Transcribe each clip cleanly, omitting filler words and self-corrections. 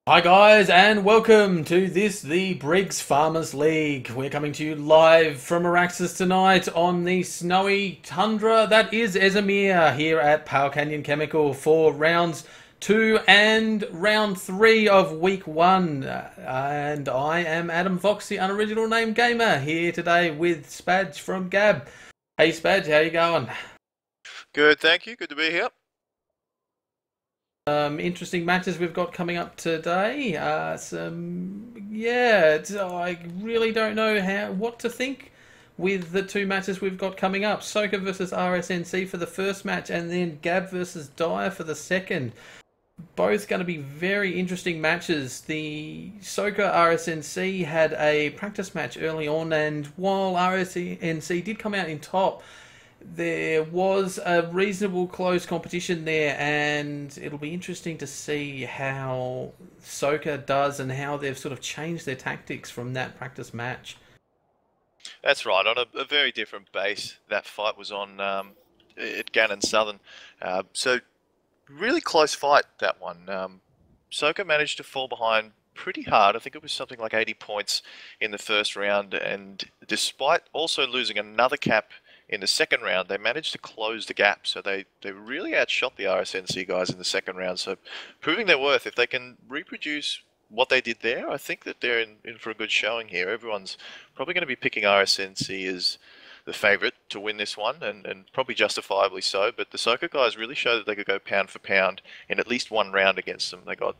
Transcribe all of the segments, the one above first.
Hi guys, and welcome to the Briggs Farmers League. We're coming to you live from Araxis tonight on the snowy tundra that is Esamir here at Power Canyon Chemical for rounds 2 and round 3 of week 1. And I am Adam Fox, the unoriginal name gamer, here today with Spadge from Gab. Hey Spadge, how you going? Good, thank you. Good to be here. Interesting matches we've got coming up today. Yeah, I really don't know what to think with the two matches we've got coming up. SOCA versus RSNC for the first match, and then Gab versus Dyer for the second. Both going to be very interesting matches. The SOCA RSNC had a practice match early on, and while RSNC did come out in top, there was a reasonable close competition there, and it'll be interesting to see how SOCA does and how they've sort of changed their tactics from that practice match. That's right. On a very different base, that fight was on at Gannon Southern. So really close fight, that one. Soka managed to fall behind pretty hard. I think it was something like 80 points in the first round, and despite also losing another cap in the second round, they managed to close the gap. So they really outshot the RSNC guys in the second round. So proving their worth, if they can reproduce what they did there, I think that they're in for a good showing here. Everyone's probably going to be picking RSNC as the favourite to win this one, and probably justifiably so. But the Soka guys really showed that they could go pound for pound in at least one round against them. They got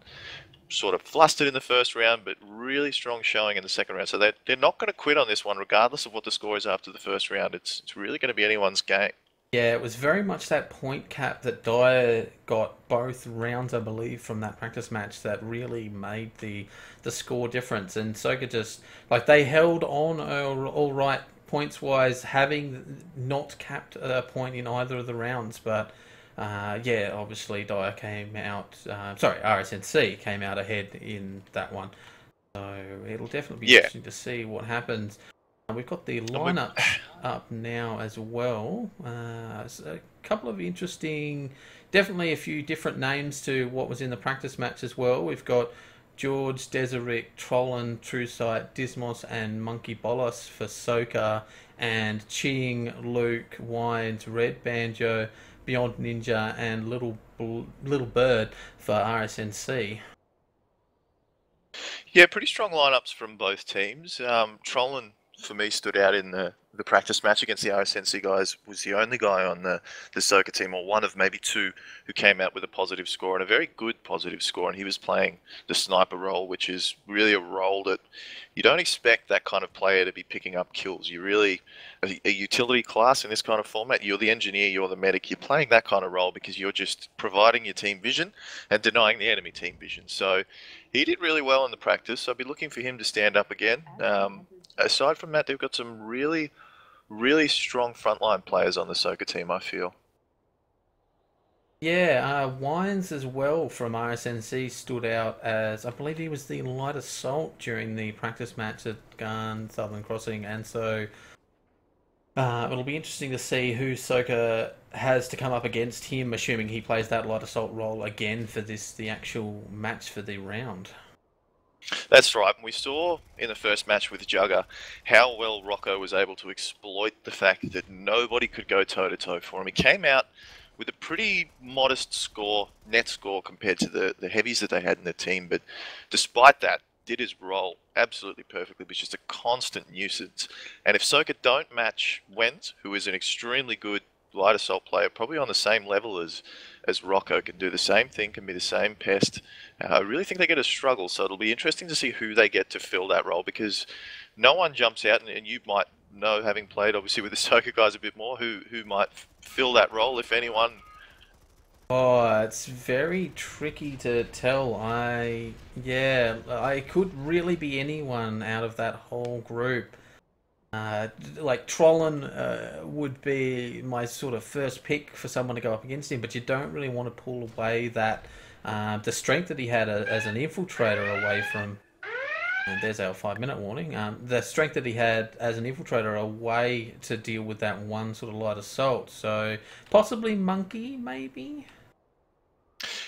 sort of flustered in the first round, but really strong showing in the second round. So they're not going to quit on this one, regardless of what the score is after the first round. It's really going to be anyone's game. Yeah, it was very much that point cap that Dyer got both rounds, I believe, from that practice match that really made the score difference. And SOCA just like they held on all right points wise, having not capped a point in either of the rounds. But yeah, obviously Dyer came out. Sorry, RSNC came out ahead in that one. So it'll definitely be Yeah, interesting to see what happens. We've got the and we lineups up now as well. So a couple of interesting, definitely a few different names to what was in the practice match as well. We've got George, Deseric, Trollin, Truesight, Dismos, and Monkey Bolos for SOCA, and Ching, Luke, Wines, Red Banjo, Beyond Ninja, and Little Bird for RSNC. Yeah, pretty strong lineups from both teams. Trollin for me stood out in the practice match against the RSNC guys. Was the only guy on the Soka team, or one of maybe two, who came out with a positive score, and a very good positive score. And he was playing the sniper role, which is really a role that you don't expect that kind of player to be picking up kills. You really a utility class in this kind of format. You're the engineer, you're the medic. You're playing that kind of role because you're just providing your team vision and denying the enemy team vision. So he did really well in the practice. So I'll be looking for him to stand up again. Aside from that, they've got some really strong frontline players on the Soka team, I feel. Yeah, Wines as well from RSNC stood out as I believe he was the light assault during the practice match at Gun Southern Crossing, and so it'll be interesting to see who Soka has to come up against him, assuming he plays that light assault role again for the actual match for the round. That's right. We saw in the first match with Jugger how well Rocco was able to exploit the fact that nobody could go toe-to-toe for him. He came out with a pretty modest score, net score, compared to the heavies that they had in the team. But despite that, did his role absolutely perfectly, which is a constant nuisance. And if Soka don't match Went, who is an extremely good light assault player, probably on the same level as Rocco, can do the same thing, can be the same pest. I really think they're going to struggle, so it'll be interesting to see who they get to fill that role, because no one jumps out, and you might know, having played obviously with the Soka guys a bit more, who might fill that role, if anyone. Oh, it's very tricky to tell. Yeah, I could really be anyone out of that whole group. Like Trollin would be my sort of first pick for someone to go up against him, but you don't really want to pull away that the strength that he had as an infiltrator away from. And there's our 5 minute warning. The strength that he had as an infiltrator away to deal with that one sort of light assault. So possibly Monkey, maybe.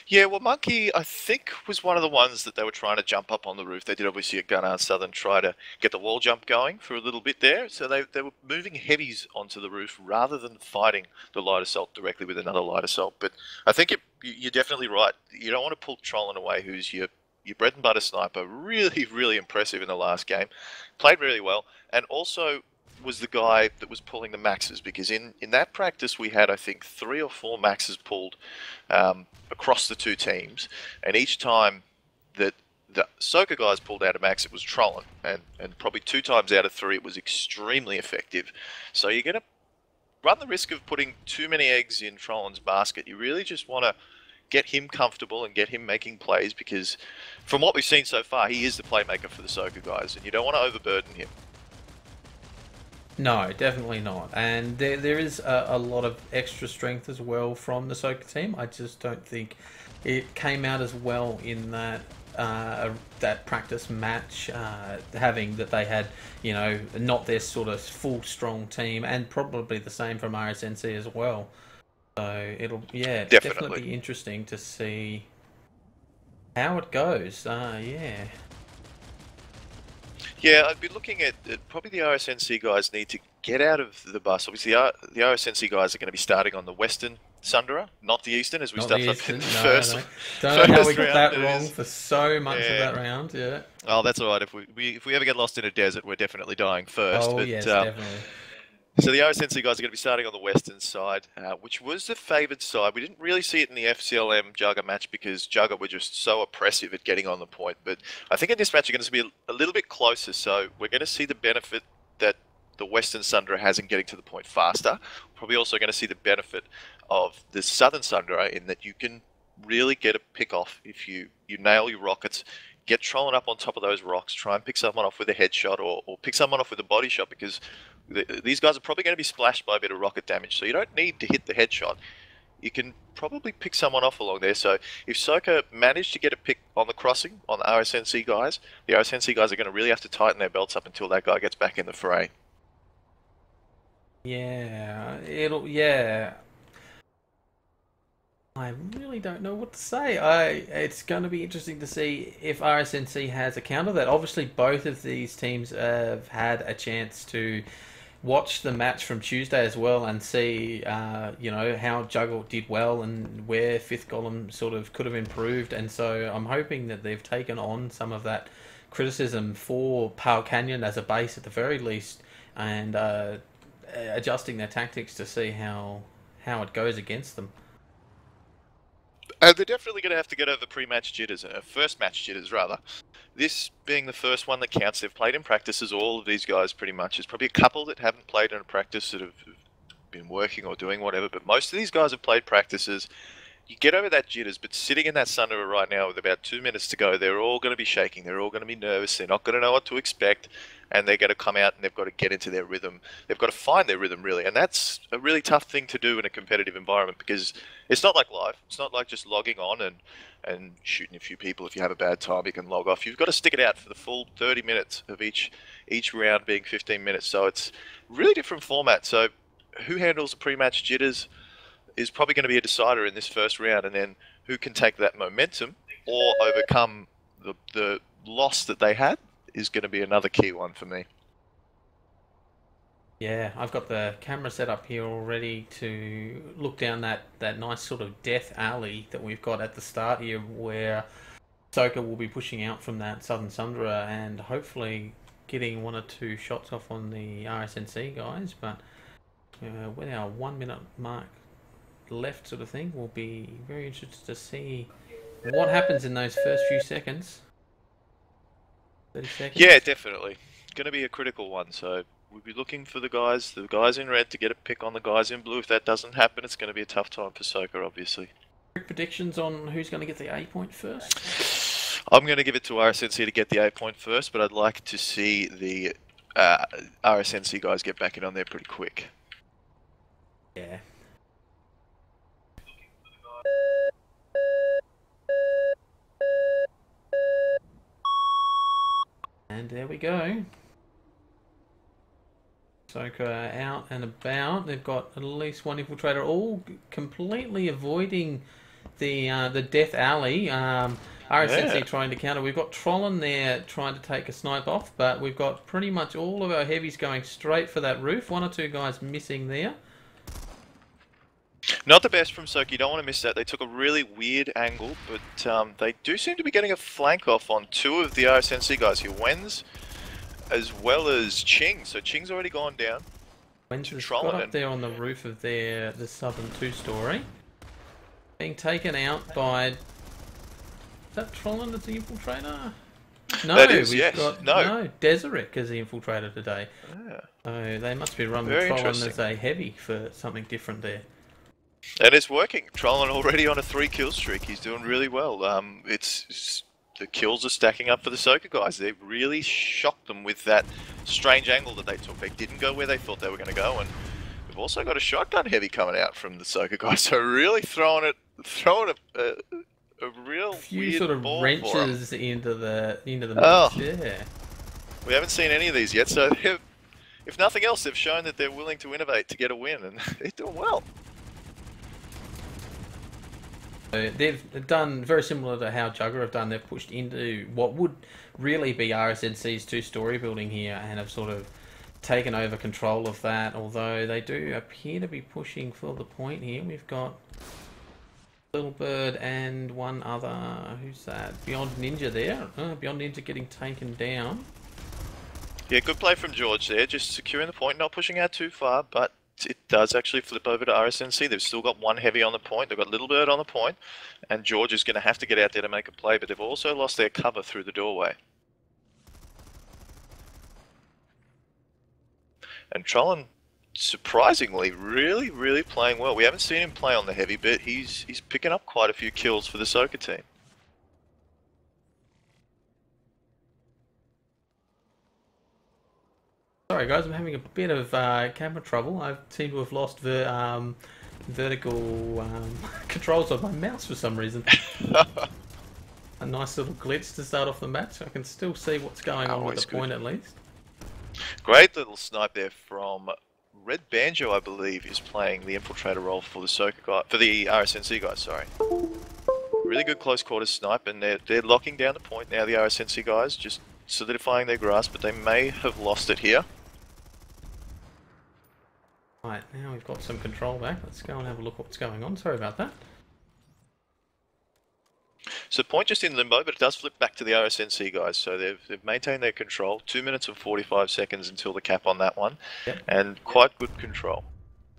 Yeah, well, Monkey, I think, was one of the ones that they were trying to jump up on the roof. They did obviously at Gunnar Southern try to get the wall jump going for a little bit there. So they were moving heavies onto the roof rather than fighting the light assault directly with another light assault. But I think you're definitely right. You don't want to pull Trollen away, who's your bread and butter sniper. Really, really impressive in the last game. Played really well. And also was the guy that was pulling the maxes, because in that practice we had, I think, 3 or 4 maxes pulled across the two teams, and each time that the SOCA guys pulled out a max, it was trolling, and probably 2 times out of 3 it was extremely effective. So you're going to run the risk of putting too many eggs in Trollen's basket. You really just want to get him comfortable and get him making plays, because from what we've seen so far, he is the playmaker for the SOCA guys, and you don't want to overburden him. No, definitely not. And there is a lot of extra strength as well from the SOCA team. I just don't think it came out as well in that practice match, having that they had, not their sort of full strong team, and probably the same from RSNC as well. So it'll, definitely be interesting to see how it goes. Yeah. Yeah, I'd be looking at probably the RSNC guys need to get out of the bus. Obviously, the RSNC guys are going to be starting on the Western Sundara, not the Eastern, as we stuffed up in the first. No. Don't know how we got that wrong for so much of that round. Yeah. Oh, that's all right. If we ever get lost in a desert, we're definitely dying first. Oh, but, yes, definitely. So the RSNC guys are going to be starting on the Western side, which was the favoured side. We didn't really see it in the FCLM Jugger match because Jugger were just so oppressive at getting on the point. But I think in this match, you're going to be a little bit closer. So we're going to see the benefit that the Western Sundara has in getting to the point faster. Probably also going to see the benefit of the Southern Sundara in that you can really get a pick off if you nail your rockets. Get trolling up on top of those rocks, try and pick someone off with a headshot or pick someone off with a body shot, because these guys are probably going to be splashed by a bit of rocket damage. So you don't need to hit the headshot. You can probably pick someone off along there. So if SOCA managed to get a pick on the crossing on the RSNC guys are going to really have to tighten their belts up until that guy gets back in the fray. Yeah, I really don't know what to say. It's going to be interesting to see if RSNC has a counter that. Obviously, both of these teams have had a chance to watch the match from Tuesday as well and see, how Juggle did well and where Fifth Golem sort of could have improved. And so I'm hoping that they've taken on some of that criticism for Pale Canyon as a base at the very least, and adjusting their tactics to see how it goes against them. They're definitely going to have to get over pre-match jitters, first match jitters rather. This being the first one that counts, they've played in practices, all of these guys pretty much. There's probably a couple that haven't played in a practice that have been working or doing whatever, but most of these guys have played practices. You get over that jitters, but sitting in that Sundara right now with about 2 minutes to go, they're all going to be shaking. They're all going to be nervous. They're not going to know what to expect, and they're going to come out and they've got to get into their rhythm. They've got to find their rhythm, really, and that's a really tough thing to do in a competitive environment, because it's not like live. It's not like just logging on and shooting a few people. If you have a bad time, you can log off. You've got to stick it out for the full 30 minutes of each round being 15 minutes. So it's a really different format. So who handles the pre-match jitters is probably going to be a decider in this first round, and then who can take that momentum or overcome the loss that they had is going to be another key one for me. Yeah, I've got the camera set up here already to look down that nice sort of death alley that we've got at the start here, where SOCA will be pushing out from that Southern Sundara and hopefully getting 1 or 2 shots off on the RSNC guys. But with our 1 minute mark left sort of thing, we'll be very interested to see what happens in those first few seconds. 30 seconds. Yeah, definitely. Going to be a critical one, so we'll be looking for the guys in red to get a pick on the guys in blue. If that doesn't happen, it's going to be a tough time for SOCA, obviously. Quick predictions on who's going to get the A point first? I'm going to give it to RSNC to get the A point first, but I'd like to see the RSNC guys get back in on there pretty quick. Yeah. And there we go. SOCA out and about. They've got at least one infiltrator, all completely avoiding the Death Alley. RSNC Yeah. trying to counter. We've got Trollin there trying to take a snipe off, but we've got pretty much all of our heavies going straight for that roof. One or two guys missing there. Not the best from SOCA, you don't want to miss that. They took a really weird angle, but they do seem to be getting a flank off on two of the RSNC guys here. Wenz as well as Ching. So Ching's already gone down. Wenz has got up there on the roof of the southern two-story. Being taken out by... Is that Trollin as the infiltrator? No, that is, we've yes. got No. Desirek as the infiltrator today. Yeah. So they must be running Very Trollin interesting. as a heavy for something different there. And it's working. Trollin already on a 3-kill streak. He's doing really well. The kills are stacking up for the SOCA guys. They really shocked them with that strange angle that they took. They didn't go where they thought they were going to go, and we've also got a shotgun heavy coming out from the SOCA guys. So really throwing a real Few weird sort of ball wrenches into the Oh. mix. Yeah. We haven't seen any of these yet. So if nothing else, they've shown that they're willing to innovate to get a win, and they're doing well. They've done very similar to how Jugger have done. They've pushed into what would really be RSNC's two-story building here and have sort of taken over control of that, although they do appear to be pushing for the point here. We've got Little Bird and one other, who's that? Beyond Ninja there. Beyond Ninja getting taken down. Yeah, good play from George there, just securing the point, not pushing out too far, but it does actually flip over to RSNC. They've still got one heavy on the point, they've got Little Bird on the point, and George is going to have to get out there to make a play, but they've also lost their cover through the doorway. And Trollin, surprisingly, really playing well. We haven't seen him play on the heavy, but he's picking up quite a few kills for the SOCA team. Sorry guys, I'm having a bit of camera trouble. I seem to have lost the vertical controls of my mouse for some reason. A nice little glitch to start off the match. I can still see what's going on with the point at least. Great little snipe there from Red Banjo, I believe, is playing the infiltrator role for the SOCA guy, for the RSNC guys. Sorry. Really good close quarters snipe, and they're locking down the point now. The RSNC guys just solidifying their grasp, but they may have lost it here. Right, now we've got some control back. Let's go and have a look at what's going on. Sorry about that. So point just in limbo, but it does flip back to the RSNC guys. So they've maintained their control. 2 minutes and 45 seconds until the cap on that one. Yep. And quite good control.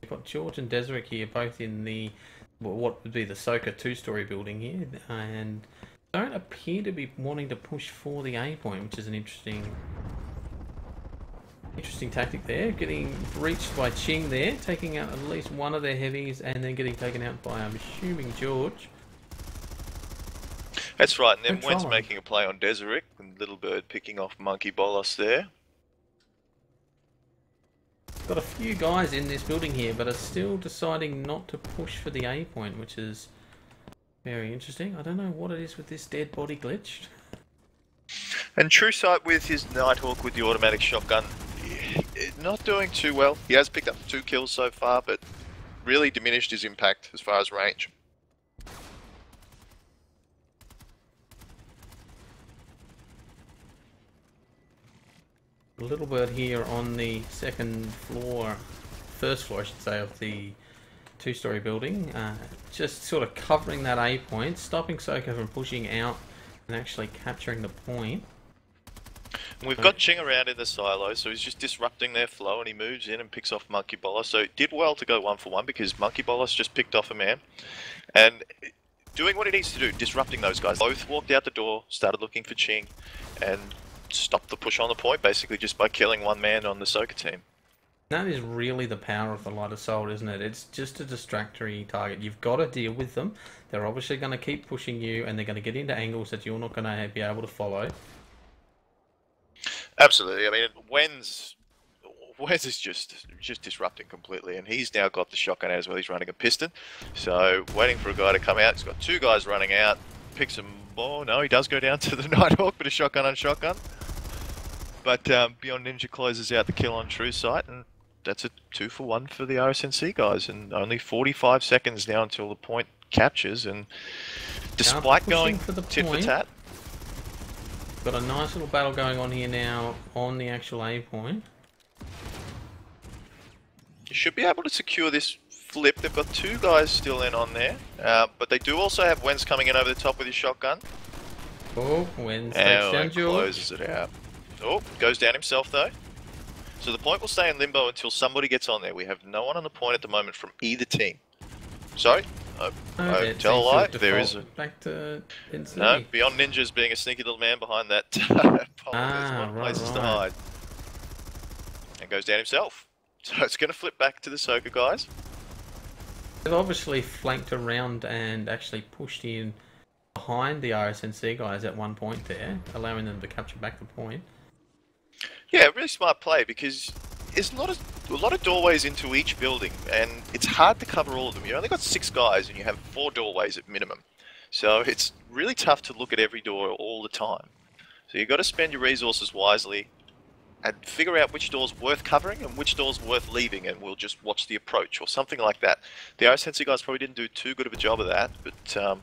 We've got George and Desirek here, both in the what would be the SOCA two-story building here, and don't appear to be wanting to push for the A point, which is an interesting tactic there. Getting breached by Ching there, taking out at least one of their heavies, and then getting taken out by, I'm assuming, George. That's right, and then Wen's making a play on Desirek, and Little Bird picking off Monkey Bolos there. Got a few guys in this building here, but are still deciding not to push for the A point, which is very interesting. I don't know what it is with this dead body glitch. And True Sight with his Nighthawk with the automatic shotgun, not doing too well. He has picked up 2 kills so far, but really diminished his impact as far as range. Little Bird here on the first floor I should say, of the two-story building, just sort of covering that A point, stopping SOCA from pushing out and actually capturing the point. We've got Ching around in the silo, so he's just disrupting their flow, and he moves in and picks off Monkey Bolos. So it did well to go 1-for-1 because Monkey Bolos just picked off a man. And doing what he needs to do, disrupting those guys. Both walked out the door, started looking for Ching, and stopped the push on the point, basically just by killing one man on the SOCA team. That is really the power of the Light Assault, isn't it? It's just a distractory target. You've got to deal with them. They're obviously going to keep pushing you, and they're going to get into angles that you're not going to be able to follow. Absolutely. I mean, Wen's is just disrupting completely, and he's now got the shotgun out as well. He's running a piston, so waiting for a guy to come out. He's got 2 guys running out, picks him. Oh no, he does go down to the Nighthawk, but a shotgun on shotgun. But Beyond Ninja closes out the kill on True Sight, and that's a 2-for-1 for the RSNC guys, and only 45 seconds now until the point captures, and despite going for the tit for point. tat, Got a nice little battle going on here now on the actual A point. you should be able to secure this flip. They've got 2 guys still in on there, but they do also have Wens coming in over the top with his shotgun. Oh, Wens takes down George. Closes it out. Oh, goes down himself though. So the point will stay in limbo until somebody gets on there. We have no one on the point at the moment from either team. Sorry? Tell a lie. There is a... Back to NC. No, Beyond Ninja's being a sneaky little man behind that pole. There's one places to hide. And goes down himself. So it's going to flip back to the SOCA guys. They've obviously flanked around and actually pushed in behind the RSNC guys at one point there, allowing them to capture back the point. Yeah, really smart play, because there's a lot of doorways into each building, and it's hard to cover all of them. You only got 6 guys, and you have 4 doorways at minimum. So it's really tough to look at every door all the time. So you've got to spend your resources wisely and figure out which door's worth covering and which door's worth leaving, and we'll just watch the approach or something like that. The RSNC guys probably didn't do too good of a job of that, but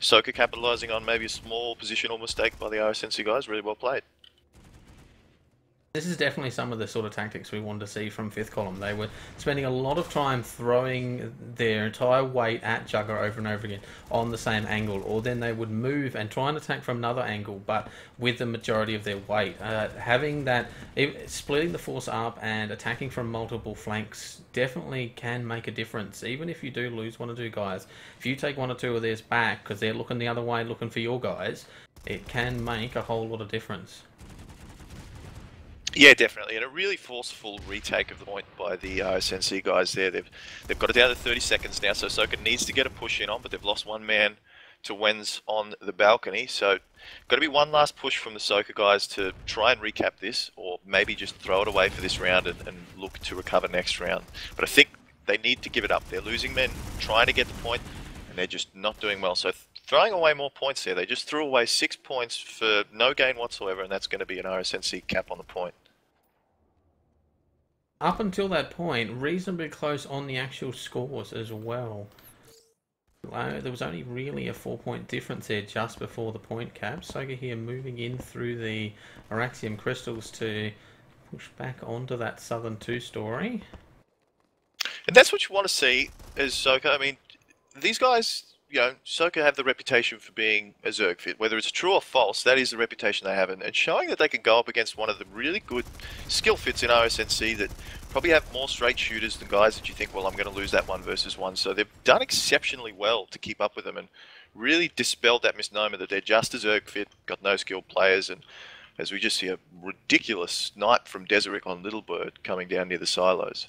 SOCA capitalising on maybe a small positional mistake by the RSNC guys, really well played. This is definitely some of the sort of tactics we wanted to see from 5th column. They were spending a lot of time throwing their entire weight at Jugger over and over again on the same angle, or then they would move and try and attack from another angle, but with the majority of their weight. Having that, splitting the force up and attacking from multiple flanks definitely can make a difference. Even if you do lose 1 or 2 guys, if you take 1 or 2 of theirs back because they're looking the other way, looking for your guys, it can make a whole lot of difference. Yeah, definitely, and a really forceful retake of the point by the RSNC guys there. They've got it down to 30 seconds now, so SOCA needs to get a push in on, but they've lost 1 man to Wens on the balcony, so got to be one last push from the SOCA guys to try and recap this, or maybe just throw it away for this round and look to recover next round. But I think they need to give it up. They're losing men trying to get the point, and they're just not doing well. So throwing away more points there, they just threw away 6 points for no gain whatsoever, and that's going to be an RSNC cap on the point. Up until that point, reasonably close on the actual scores as well. There was only really a 4-point difference there just before the point cap. SOCA here moving in through the Araxium crystals to push back onto that Southern 2 story. And that's what you want to see as SOCA. I mean, these guys, you know, SOCA have the reputation for being a Zerg fit. Whether it's true or false, that is the reputation they have. And showing that they can go up against one of the really good skill fits in RSNC that probably have more straight shooters than guys that you think, well, I'm going to lose that 1 versus 1. So they've done exceptionally well to keep up with them and really dispelled that misnomer that they're just a Zerg fit, got no skilled players. And as we just see a ridiculous snipe from Deseric on Little Bird coming down near the silos.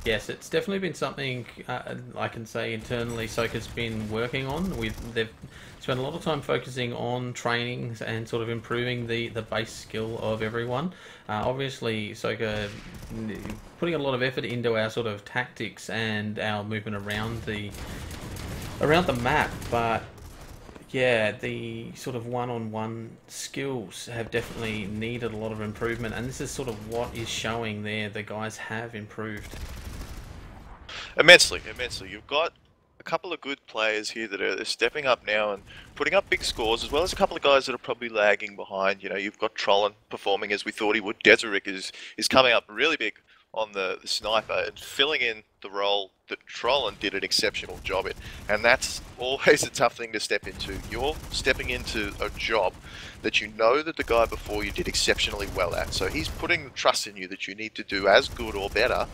Yes, it's definitely been something I can say internally SOCA's been working on. They've spent a lot of time focusing on trainings and sort of improving the base skill of everyone. Obviously, SOCA putting a lot of effort into our sort of tactics and our movement around the map, but yeah, the sort of one-on-one skills have definitely needed a lot of improvement, and this is sort of what is showing there. The guys have improved. Immensely, immensely. You've got a couple of good players here that are stepping up now and putting up big scores, as well as a couple of guys that are probably lagging behind. You know, you've got Trollin performing as we thought he would. Deseric is coming up really big on the sniper and filling in the role that Trollin did an exceptional job in. And that's always a tough thing to step into. You're stepping into a job that you know that the guy before you did exceptionally well at. So he's putting the trust in you that you need to do as good or better,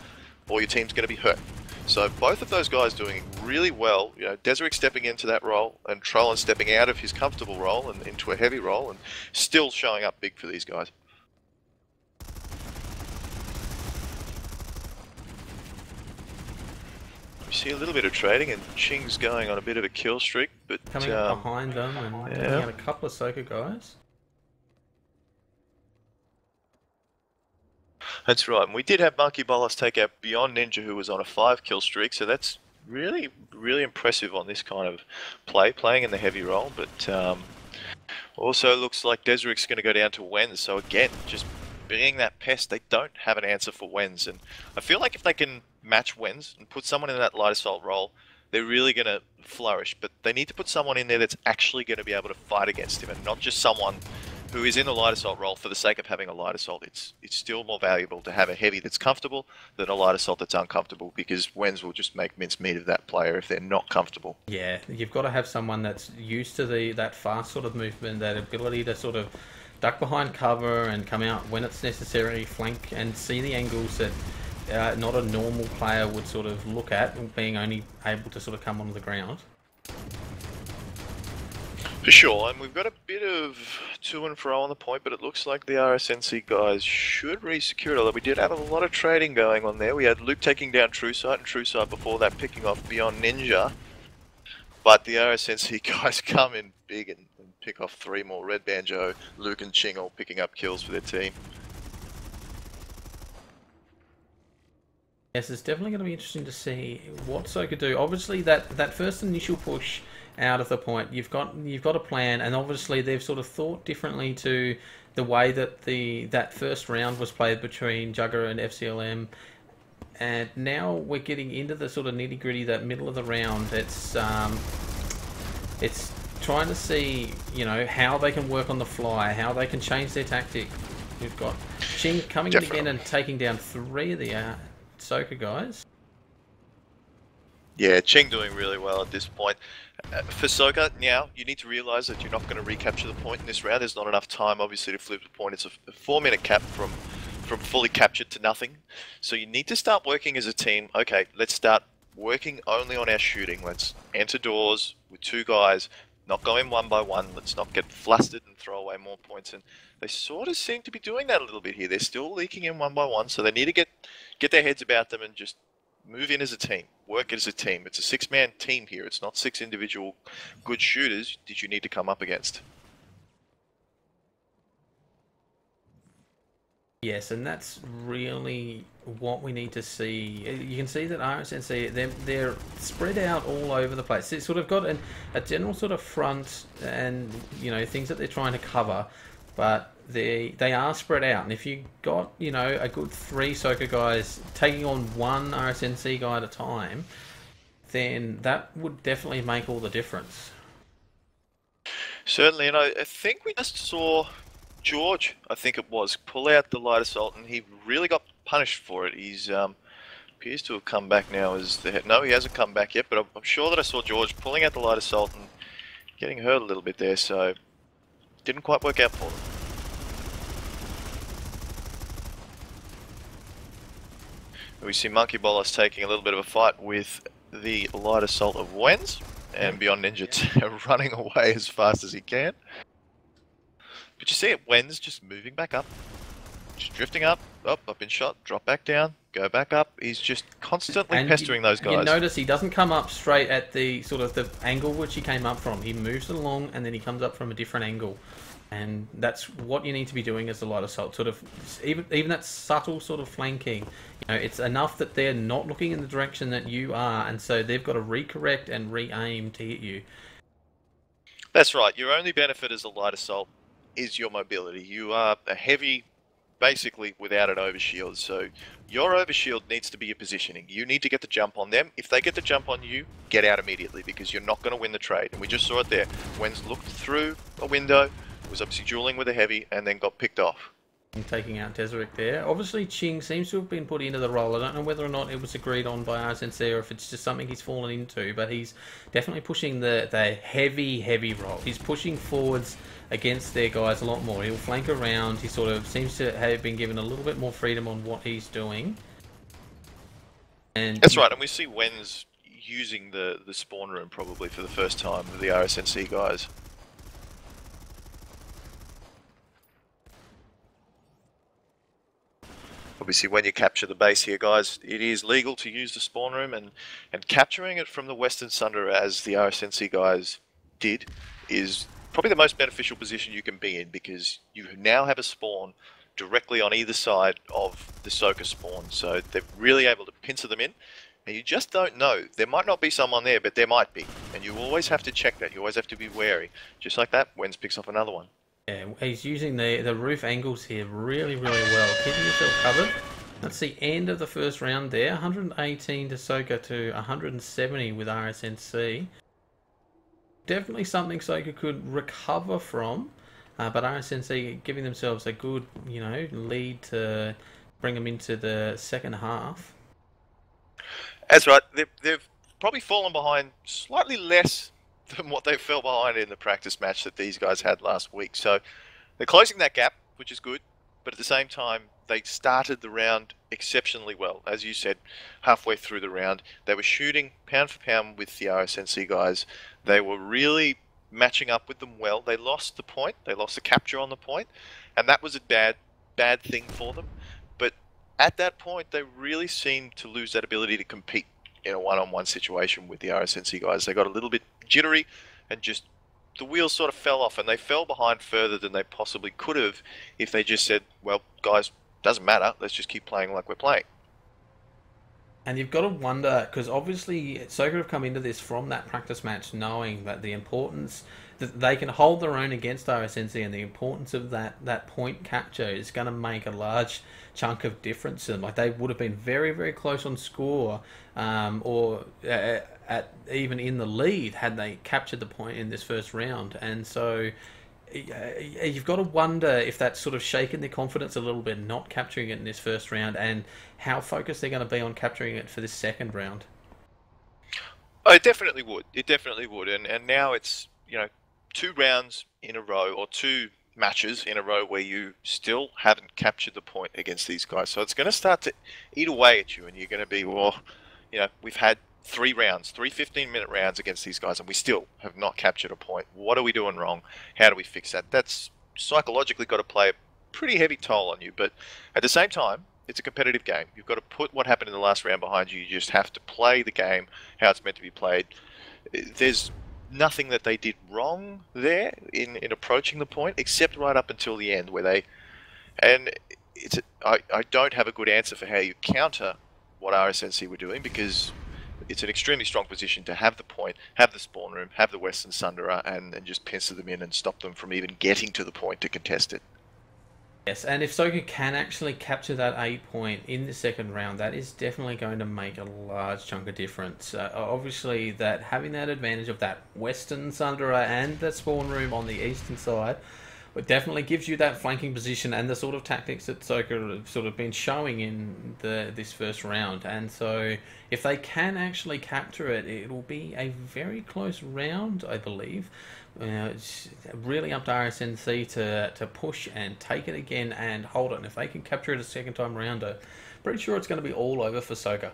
or your team's going to be hurt. So both of those guys doing really well. You know, Deseric stepping into that role and Trollin stepping out of his comfortable role and into a heavy role, and still showing up big for these guys. You see a little bit of trading, and Ching's going on a bit of a kill streak, but coming up behind them and taking out a couple of SOCA guys. That's right, and we did have Monkey Bolas take out Beyond Ninja, who was on a 5-kill streak, so that's really, really impressive on this kind of playing in the heavy role. But also looks like Deseric's going to go down to Wens, so again, just being that pest, they don't have an answer for Wenz. And I feel like if they can match Wenz and put someone in that light assault role, they're really going to flourish. But they need to put someone in there that's actually going to be able to fight against him, and not just someone who is in the light assault role for the sake of having a light assault. It's still more valuable to have a heavy that's comfortable than a light assault that's uncomfortable, because Wenz will just make mincemeat of that player if they're not comfortable. Yeah, you've got to have someone that's used to that fast sort of movement, that ability to sort of duck behind cover and come out when it's necessary, flank and see the angles that not a normal player would sort of look at, being only able to sort of come onto the ground. For sure, and we've got a bit of to and fro on the point, but it looks like the RSNC guys should re-secure it, although we did have a lot of trading going on there. We had Luke taking down TrueSight, and TrueSight before that picking off Beyond Ninja. But the RSNC guys come in big and pick off 3 more. Red Banjo, Luke and Ching all picking up kills for their team. Yes, it's definitely going to be interesting to see what SOCA do. Obviously, that first initial push out of the point, you've got a plan, and obviously they've sort of thought differently to the way that that first round was played between Jugger and FCLM. And now we're getting into the sort of nitty gritty, that middle of the round. It's trying to see, you know, how they can work on the fly, how they can change their tactic. We've got Ching coming in again and taking down 3 of the SOCA guys. Yeah, Ching doing really well at this point. For SOCA, now, you need to realise that you're not going to recapture the point in this round. There's not enough time, obviously, to flip the point. It's a 4-minute cap from fully captured to nothing. So you need to start working as a team. Okay, let's start working only on our shooting. Let's enter doors with 2 guys, not go in 1 by 1. Let's not get flustered and throw away more points. And they sort of seem to be doing that a little bit here. They're still leaking in 1 by 1, so they need to get their heads about them and just move in as a team. Work as a team. It's a 6-man team here. It's not 6 individual good shooters that you need to come up against. Yes, and that's really what we need to see. You can see that RSNC, they're spread out all over the place. They've sort of got a general sort of front and, you know, things that they're trying to cover, but they are spread out. And if you got, you know, a good 3 SOCA guys taking on 1 RSNC guy at a time, then that would definitely make all the difference. Certainly, and I think we just saw George, I think it was, pull out the light assault, and he really got punished for it. He's appears to have come back now as the head. No, he hasn't come back yet, but I'm sure that I saw George pulling out the light assault and getting hurt a little bit there, so didn't quite work out for them. We see Monkey Bolos taking a little bit of a fight with the light assault of Wenz, and Beyond Ninja running away as fast as he can. But you see it, Wenz just moving back up, just drifting up. Oh, I've been shot, drop back down, go back up. He's just constantly pestering those guys. You notice he doesn't come up straight at the sort of the angle which he came up from. He moves along and then he comes up from a different angle. And that's what you need to be doing as a light assault. Sort of, even that subtle sort of flanking. You know, it's enough that they're not looking in the direction that you are, and so they've got to recorrect and re-aim to hit you. That's right. Your only benefit as a light assault is your mobility. You are a heavy, basically without an overshield. So your overshield needs to be your positioning. You need to get the jump on them. If they get the jump on you, get out immediately, because you're not going to win the trade. And we just saw it there. Wenz looked through a window, was obviously dueling with a heavy, and then got picked off. Taking out Deseric there. Obviously, Ching seems to have been put into the role. I don't know whether or not it was agreed on by RSNC or if it's just something he's fallen into, but he's definitely pushing the heavy role. He's pushing forwards against their guys a lot more. He'll flank around. He sort of seems to have been given a little bit more freedom on what he's doing. And that's right, and we see Wenz using the spawn room probably for the first time with the RSNC guys. Obviously, when you capture the base here, guys, it is legal to use the spawn room, and capturing it from the Western Sunder, as the RSNC guys did, is probably the most beneficial position you can be in, because you now have a spawn directly on either side of the SOCA spawn, so they're really able to pincer them in, and you just don't know. There might not be someone there, but there might be, and you always have to check that. You always have to be wary. Just like that, Wenz picks off another one. Yeah, he's using the roof angles here really, really well, keeping himself covered. That's the end of the first round there. 118 to SOCA to 170 with RSNC. Definitely something SOCA could recover from, but RSNC giving themselves a good, lead to bring them into the second half. That's right. They've probably fallen behind slightly less than what they fell behind in the practice match that these guys had last week. So they're closing that gap, which is good. But at the same time, they started the round exceptionally well. As you said, halfway through the round, they were shooting pound for pound with the RSNC guys. They were really matching up with them well. They lost the point. They lost the capture on the point, and that was a bad thing for them. But at that point, they really seemed to lose that ability to compete in a one-on-one situation with the RSNC guys. They got a little bit jittery and just the wheels sort of fell off, and they fell behind further than they possibly could have if they just said, well, guys, doesn't matter, let's just keep playing like we're playing. And you've got to wonder, because obviously SOCA have come into this from that practice match knowing that the importance, that they can hold their own against RSNC, and the importance of that point capture is going to make a large chunk of difference to them. Like, they would have been very, very close on score, or at even in the lead had they captured the point in this first round. And so you've got to wonder if that's sort of shaken their confidence a little bit, not capturing it in this first round, and how focused they're going to be on capturing it for this second round. Oh, it definitely would. It definitely would. And now it's, 2 rounds in a row, or 2 matches in a row where you still haven't captured the point against these guys. So it's going to start to eat away at you, and you're going to be, well, we've had 3 rounds, 15-minute rounds against these guys, and we still have not captured a point. What are we doing wrong? How do we fix that? That's psychologically got to play a pretty heavy toll on you. But at the same time, it's a competitive game. You've got to put what happened in the last round behind you. You just have to play the game how it's meant to be played. There's nothing that they did wrong there in approaching the point, except right up until the end where they... And I don't have a good answer for how you counter what RSNC were doing, because it's an extremely strong position to have the point, have the spawn room, have the Western Sunderer, and just pincer them in and stop them from even getting to the point to contest it. Yes, and if SOCA can actually capture that 8 point in the second round, that is definitely going to make a large chunk of difference. Obviously, that having that advantage of that Western Sunderer and that spawn room on the eastern side, it definitely gives you that flanking position and the sort of tactics that SOCA have sort of been showing in this first round. And so, if they can actually capture it, it will be a very close round, I believe. It's really up to RSNC to push and take it again and hold it. And if they can capture it a second time round, I'm pretty sure it's going to be all over for SOCA.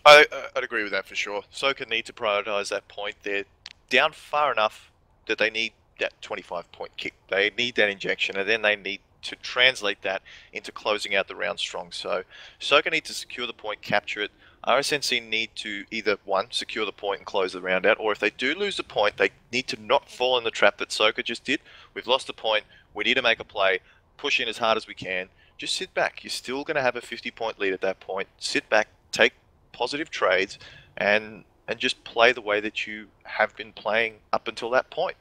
I'd agree with that for sure. SOCA need to prioritise that point. They're down far enough that they need that 25-point kick. They need that injection, and then they need to translate that into closing out the round strong. So SOCA need to secure the point, capture it. RSNC need to either, one, secure the point and close the round out, or if they do lose the point, they need to not fall in the trap that SOCA just did. We've lost the point. We need to make a play, push in as hard as we can. Just sit back. You're still going to have a 50-point lead at that point. Sit back, take positive trades, and just play the way that you have been playing up until that point.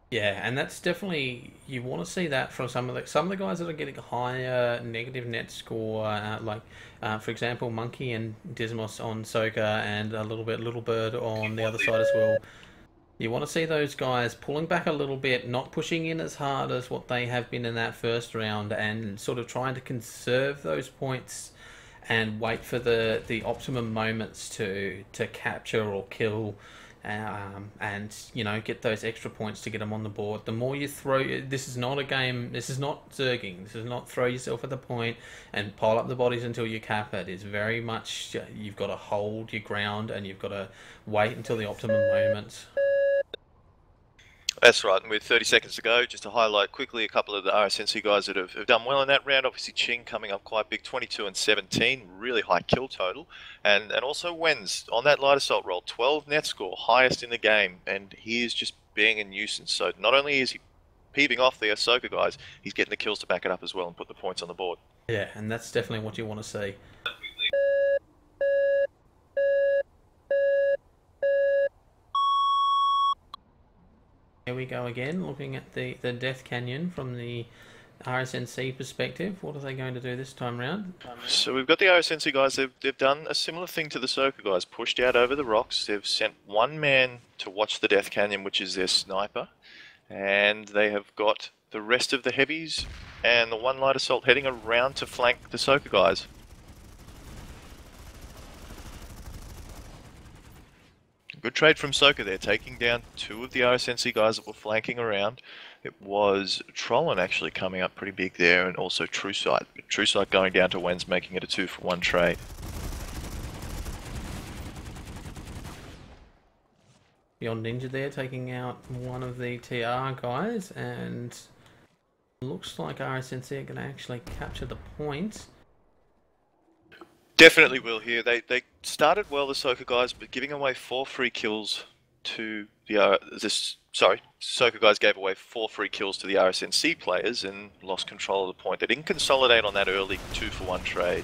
Yeah, and that's definitely, you want to see that from some of the guys that are getting higher negative net score, for example, Monkey and Dismos on SOCA, and a little bit Little Bird on the other side as well. You want to see those guys pulling back a little bit, not pushing in as hard as what they have been in that first round, and sort of trying to conserve those points and wait for the optimum moments to capture or kill, and get those extra points to get them on the board. The more you throw, this is not a game. This is not zerging. This is not throw yourself at the point and pile up the bodies until you cap it. It's very much you've got to hold your ground, and you've got to wait until the optimum moments. That's right, and with 30 seconds to go, just to highlight quickly a couple of the RSNC guys that have done well in that round. Obviously, Ching coming up quite big, 22 and 17, really high kill total. And also Wenz on that light assault roll, 12 net score, highest in the game, and he is just being a nuisance. So not only is he peeving off the SOCA guys, he's getting the kills to back it up as well and put the points on the board. Yeah, and that's definitely what you want to see. Here we go again, looking at the Death Canyon from the RSNC perspective. What are they going to do this time round? So we've got the RSNC guys, they've done a similar thing to the SOCA guys, pushed out over the rocks. They've sent one man to watch the Death Canyon, which is their sniper, and they have got the rest of the heavies and the one light assault heading around to flank the SOCA guys. Good trade from SOCA there, taking down two of the RSNC guys that were flanking around. It was Trollin actually coming up pretty big there, and also True Sight. True Sight going down to Wens, making it a 2-for-1 trade. Beyond Ninja there, taking out one of the TR guys, and looks like RSNC are going to actually capture the points. Definitely will here. They started well, the SOCA guys, but giving away 4 free kills to the SOCA guys gave away 4 free kills to the RSNC players and lost control of the point. They didn't consolidate on that early 2-for-1 trade.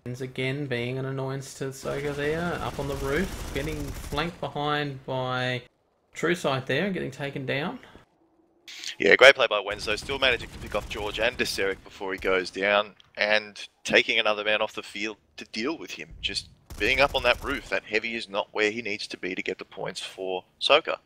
Again, being an annoyance to SOCA there, up on the roof, getting flanked behind by True Sight there, getting taken down. Yeah, great play by Wednesday. Still managing to pick off George and Deseric before he goes down, and taking another man off the field to deal with him. Just being up on that roof, that heavy is not where he needs to be to get the points for SOCA.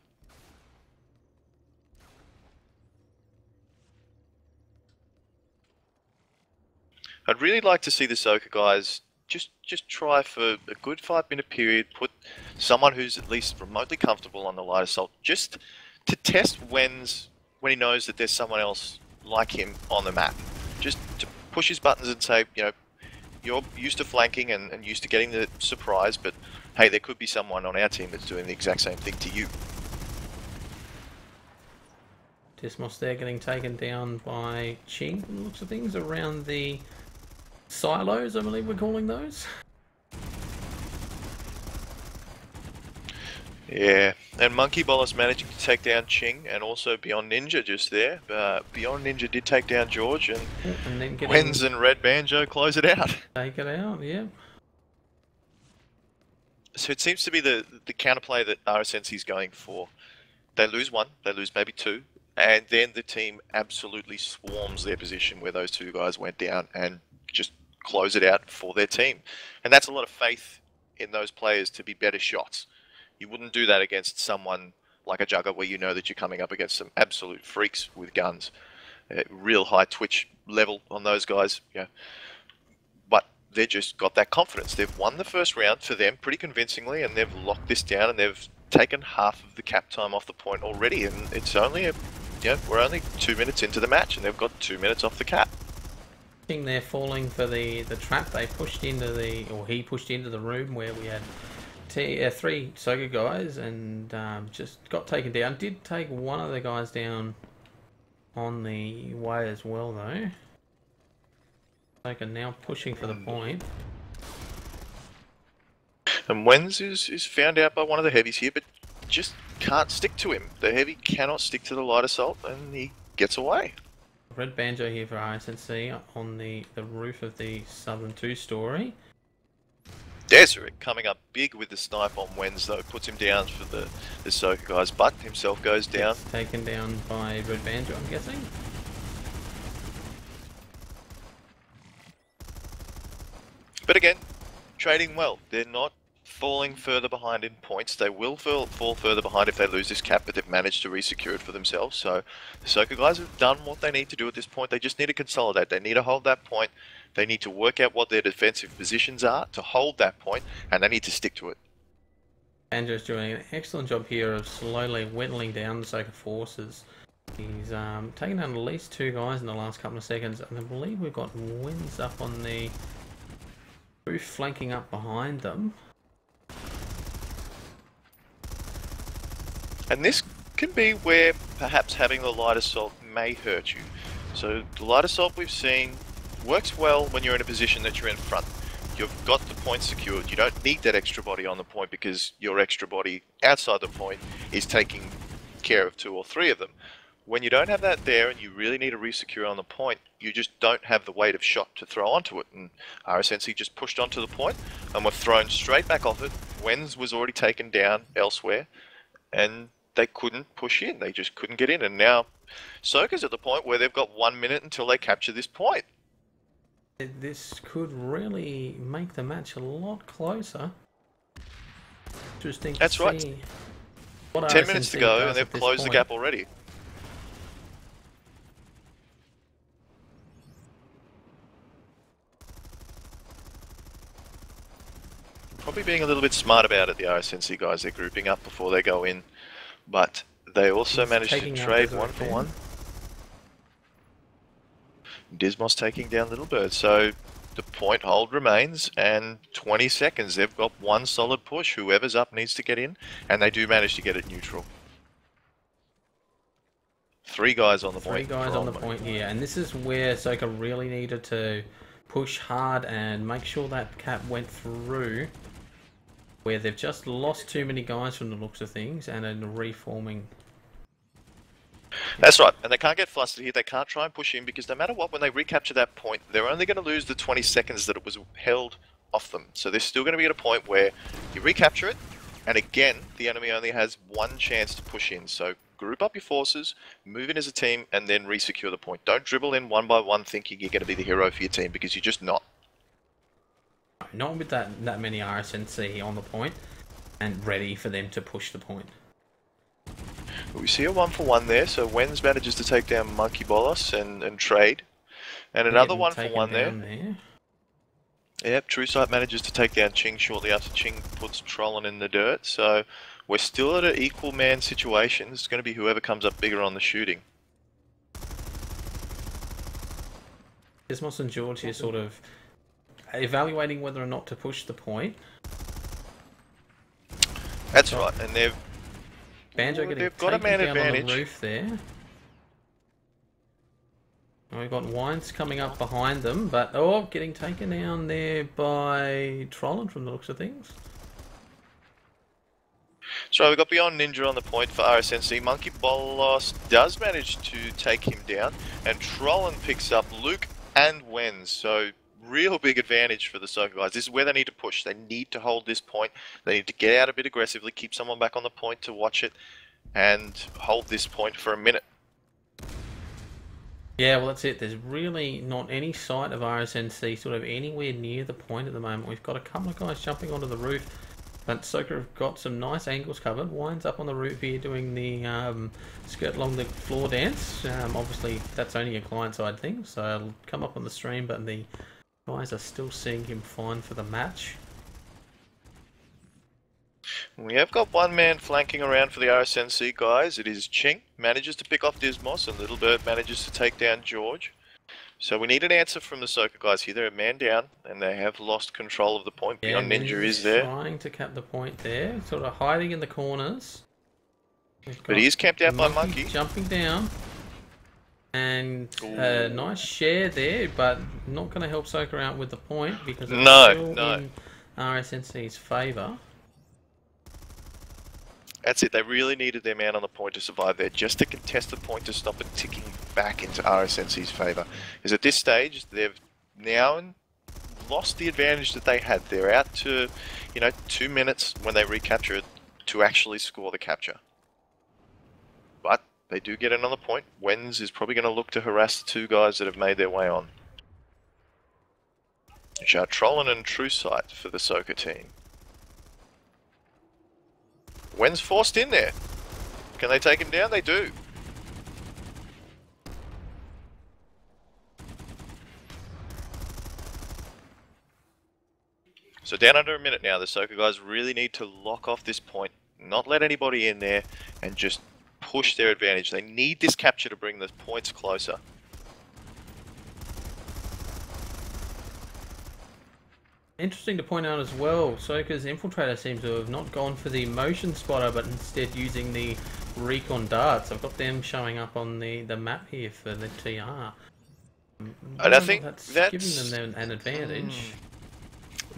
I'd really like to see the SOCA guys just try for a good 5-minute period, put someone who's at least remotely comfortable on the light assault, just to test Wens when he knows that there's someone else like him on the map. Just to push his buttons and say, you know, you're used to flanking and used to getting the surprise, but hey, there could be someone on our team that's doing the exact same thing to you. Dismos there getting taken down by Ching, from the looks of things, around the silos, I believe we're calling those. Yeah, and Monkey Bolus managing to take down Ching, and also Beyond Ninja just there. Beyond Ninja did take down George, and then Wens and Red Banjo close it out. Take it out, yeah. So it seems to be the counterplay that RSNC is going for. They lose one, they lose maybe two, and then the team absolutely swarms their position where those two guys went down and just close it out for their team. And that's a lot of faith in those players to be better shots. You wouldn't do that against someone like a Jugger where you know that you're coming up against some absolute freaks with guns. Real high twitch level on those guys. Yeah. But they've just got that confidence. They've won the first round for them pretty convincingly, and they've locked this down, and they've taken half of the cap time off the point already. And it's only, we're only 2 minutes into the match, and they've got 2 minutes off the cap. They're falling for the trap. They pushed into he pushed into the room where we had 3 SOCA guys, and just got taken down. Did take one of the guys down on the way as well, though. SOCA now pushing for the point. And Wens is found out by one of the heavies here, but just can't stick to him. The heavy cannot stick to the light assault, and he gets away. Red Banjo here for RSNC on the roof of the Southern 2-story. Deseric coming up big with the snipe on Wens, though, puts him down for the SOCA guys, but himself goes down. It's taken down by Red Banjo, I'm guessing. But again, trading well. They're not falling further behind in points. They will fall further behind if they lose this cap, but they've managed to re-secure it for themselves. So the SOCA guys have done what they need to do at this point. They just need to consolidate. They need to hold that point. They need to work out what their defensive positions are to hold that point, and they need to stick to it. Banjo's doing an excellent job here of slowly whittling down the SOCA forces. He's taken down at least 2 guys in the last couple of seconds, and I believe we've got Wens up on the roof flanking up behind them. And this can be where perhaps having the light assault may hurt you. So the light assault we've seen works well when you're in a position that you're in front. You've got the point secured. You don't need that extra body on the point because your extra body outside the point is taking care of 2 or 3 of them. When you don't have that there and you really need to re-secure on the point, you just don't have the weight of shot to throw onto it. And RSNC just pushed onto the point and were thrown straight back off it. Wens was already taken down elsewhere, and they couldn't push in. They just couldn't get in. And now SOCA's at the point where they've got 1 minute until they capture this point. This could really make the match a lot closer. Interesting to That's see right. what 10 minutes to RSNC go, does and they've at this closed the point. gap already. Probably being a little bit smart about it, the RSNC guys. They're grouping up before they go in, but they also He's managed to taking out trade Desert 1 for Fan. 1. Dismos taking down Little Bird, so the point hold remains, and 20 seconds. They've got one solid push. Whoever's up needs to get in, and they do manage to get it neutral. 3 guys on the point. 3 guys on the point here, and this is where SOCA really needed to push hard and make sure that cap went through, where they've just lost too many guys from the looks of things and are reforming. That's right, and they can't get flustered here. They can't try and push in, because no matter what, when they recapture that point, they're only going to lose the 20 seconds that it was held off them. So they're still going to be at a point where you recapture it, and again, the enemy only has 1 chance to push in. So group up your forces, move in as a team, and then re-secure the point. Don't dribble in one by one thinking you're going to be the hero for your team, because you're just not. Not with that many RSNC on the point and ready for them to push the point. We see a 1 for 1 there, so Wenz manages to take down Monkey Bolos and trade. And another 1 for 1 there. Yep, True Sight manages to take down Ching shortly after Ching puts Trollin in the dirt, so we're still at an equal man situation. It's going to be whoever comes up bigger on the shooting. Dismos and George here sort of evaluating whether or not to push the point. That's right, and Banjo getting they've got a man taken down advantage on the roof there. And we've got Wines coming up behind them, but getting taken down there by Trollin from the looks of things. So we've got Beyond Ninja on the point for RSNC. Monkey Bolos does manage to take him down, and Trollin picks up Luke and Wenz. So real big advantage for the SOCA guys. This is where they need to push. They need to hold this point. They need to get out a bit aggressively, keep someone back on the point to watch it, and hold this point for a minute. Yeah, well that's it. There's really not any sight of RSNC sort of anywhere near the point at the moment. We've got a couple of guys jumping onto the roof, but SOCA have got some nice angles covered. Wine's up on the roof here doing the skirt along the floor dance. Obviously that's only a client-side thing, so it'll come up on the stream, but the guys are still seeing him fine for the match. We have got one man flanking around for the RSNC guys. It is Ching. Manages to pick off Dismos, and Little Bird manages to take down George. So we need an answer from the SOCA guys here. They're a man down, and they have lost control of the point. Beyond Ninja is there. Trying to cap the point there, sort of hiding in the corners. But he is camped out by Monkey. Jumping down. And a nice share there, but not going to help SOCA out with the point, because it's still in RSNC's favour. That's it. They really needed their man on the point to survive there, just to contest the point to stop it ticking back into RSNC's favour. Because at this stage, they've now lost the advantage that they had. They're out to, 2 minutes when they recapture it to actually score the capture. But they do get another point. Wenz is probably going to look to harass the 2 guys that have made their way on. Which are Trollin and True Sight for the SOCA team. Wenz forced in there. Can they take him down? They do. So down under a minute now. The SOCA guys really need to lock off this point, not let anybody in there, and just push their advantage. They need this capture to bring the points closer. Interesting to point out as well, SOCA's Infiltrator seems to have not gone for the motion spotter, but instead using the recon darts. I've got them showing up on the map here for the TR. And I think that's giving them an advantage.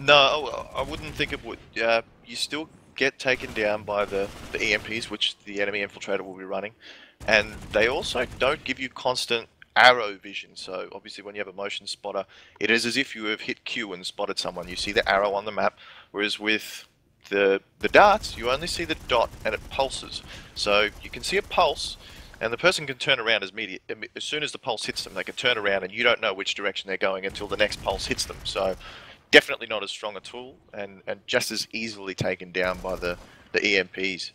No, I wouldn't think it would. You still get taken down by the EMPs, which the enemy infiltrator will be running, and they also don't give you constant arrow vision. So obviously when you have a motion spotter, it is as if you have hit Q and spotted someone. You see the arrow on the map, whereas with the darts, you only see the dot and it pulses. So you can see a pulse, and the person can turn around as soon as the pulse hits them. They can turn around, and you don't know which direction they're going until the next pulse hits them. So definitely not as strong a tool, and just as easily taken down by the EMPs.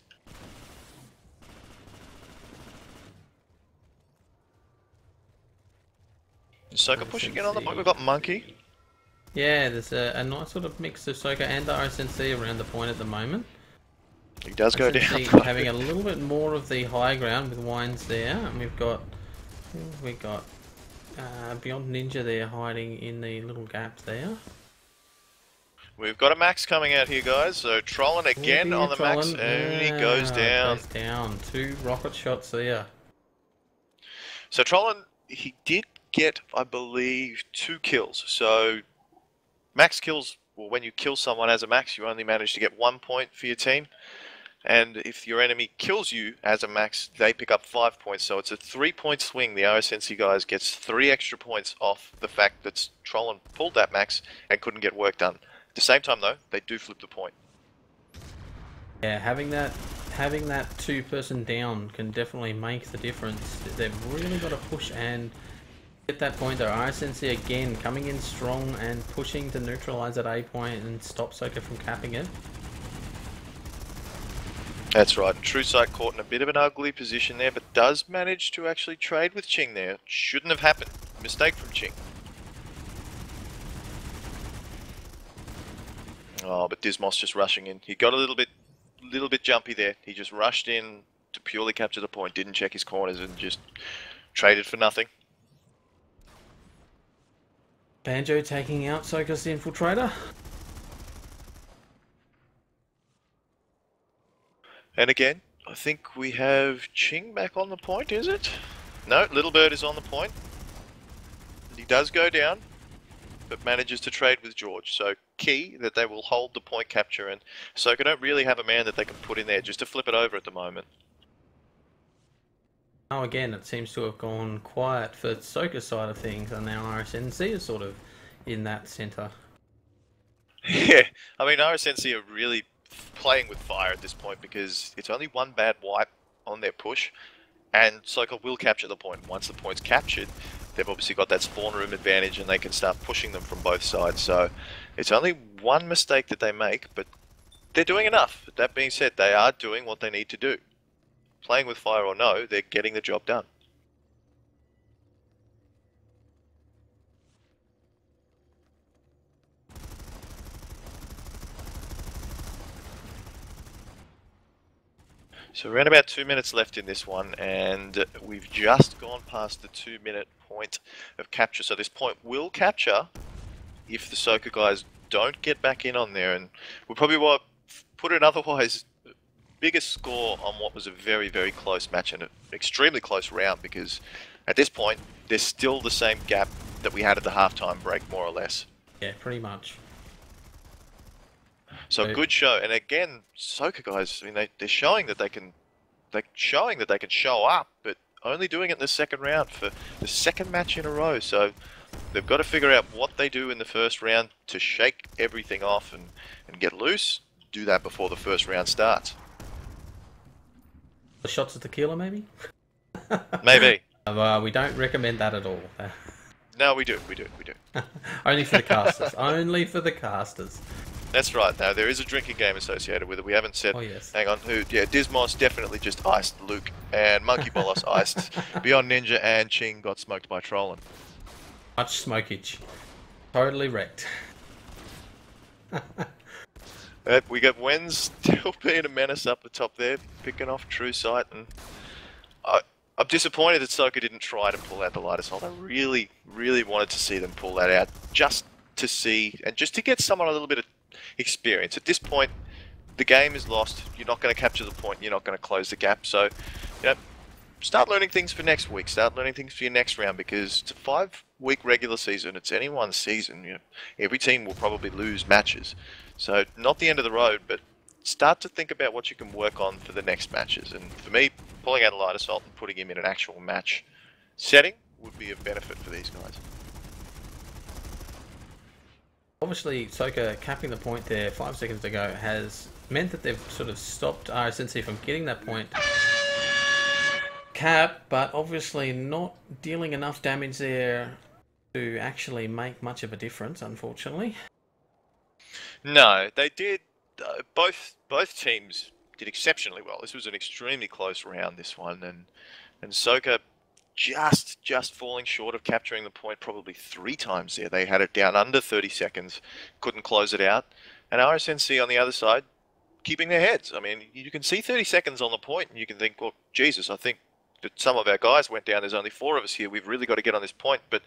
SOCA pushing in on the point. We've got Monkey. Yeah, there's a nice sort of mix of SOCA and the RSNC around the point at the moment. He does go down. Having a little bit more of the high ground with Wines there, and we've got Beyond Ninja there hiding in the little gaps there. We've got a Max coming out here, guys. So Trolling again on the Max, and he goes down. Goes down. 2 rocket shots there. So Trolling, he did get, I believe, 2 kills. So max kills, well, when you kill someone as a max, you only manage to get 1 point for your team. And if your enemy kills you as a max, they pick up 5 points. So it's a 3-point swing. The RSNC guys gets 3 extra points off the fact that Trolling pulled that max and couldn't get work done. At the same time, though, they do flip the point. Yeah, having that 2-person down can definitely make the difference. They've really got to push and get that point though. RSNC again coming in strong and pushing to neutralise that A point and stop SOCA from capping it. That's right. True Sight caught in a bit of an ugly position there, but does manage to actually trade with Ching there. Shouldn't have happened. Mistake from Ching. Oh, but Dismos just rushing in. He got a little bit jumpy there. He just rushed in to purely capture the point, didn't check his corners, and just traded for nothing. Banjo taking out SOCA's the infiltrator. And again, I think we have Ching back on the point, is it? No, Little Bird is on the point. He does go down, but manages to trade with George. So key that they will hold the point capture, and SOCA don't really have a man that they can put in there just to flip it over at the moment. Oh, again, it seems to have gone quiet for SOCA's side of things, and now RSNC is sort of in that centre. Yeah, I mean, RSNC are really playing with fire at this point because it's only 1 bad wipe on their push, and SOCA will capture the point. Once the point's captured, they've obviously got that spawn room advantage and they can start pushing them from both sides. So it's only 1 mistake that they make, but they're doing enough. That being said, they are doing what they need to do. Playing with fire or no, they're getting the job done. So around about 2 minutes left in this one, and we've just gone past the 2-minute point of capture. So this point will capture if the SOCA guys don't get back in on there, and we'll probably put an otherwise biggest score on what was a very, very close match and an extremely close round, because at this point there's still the same gap that we had at the halftime break, more or less. Yeah, pretty much. So good show, and again, SOCA guys, I mean, they're showing that they can show up, but only doing it in the second round for the second match in a row. So they've got to figure out what they do in the first round to shake everything off and get loose. Do that before the first round starts. The shots of tequila, maybe? Maybe. We don't recommend that at all. No, we do. Only for the casters. Only for the casters. That's right. Now, there is a drinking game associated with it. We haven't said, oh, yes. Hang on, who? Yeah, Dismos definitely just iced Luke, and Monkey Bolos iced Beyond Ninja, and Ching got smoked by Trolling. Much smokage. Totally wrecked. We got Wen still being a menace up the top there, picking off True Sight, and I'm disappointed that SOCA didn't try to pull out the light assault. I really, really wanted to see them pull that out, just to see, and just to get someone a little bit of experience. At this point, the game is lost. You're not going to capture the point. You're not going to close the gap. So, start learning things for next week. Start learning things for your next round, because it's a 5-week regular season. It's anyone's season. Every team will probably lose matches. So, not the end of the road, but start to think about what you can work on for the next matches. And for me, pulling out a light assault and putting him in an actual match setting would be a benefit for these guys. obviously SOCA capping the point there 5 seconds to go has meant that they've sort of stopped RSNC from getting that point cap, but obviously not dealing enough damage there to actually make much of a difference, unfortunately. No, they did. Both teams did exceptionally well. This was an extremely close round, this one, and SOCA just falling short of capturing the point probably 3 times there. They had it down under 30 seconds, couldn't close it out, and RSNC on the other side keeping their heads. I mean, you can see 30 seconds on the point, and you can think, well, Jesus, I think that some of our guys went down. There's only 4 of us here. We've really got to get on this point, but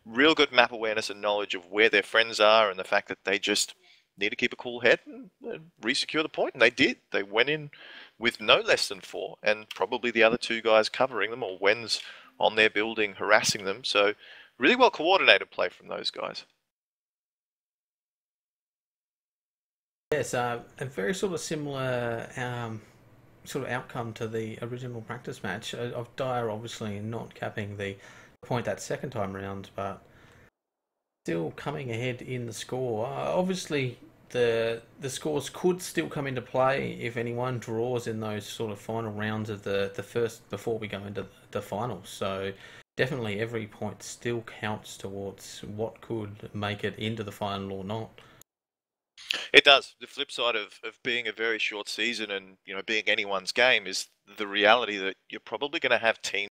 real good map awareness and knowledge of where their friends are and the fact that they just need to keep a cool head and re-secure the point. And they did. They went in with no less than 4, and probably the other 2 guys covering them, or Wen's on their building harassing them. So really well coordinated play from those guys. Yes, a very sort of similar sort of outcome to the original practice match of Dyer obviously not capping the point that second time round, but still coming ahead in the score. Obviously, the scores could still come into play if anyone draws in those sort of final rounds of the first before we go into the finals. So definitely every point still counts towards what could make it into the final or not. It does. The flip side of being a very short season and being anyone's game is the reality that you're probably going to have teams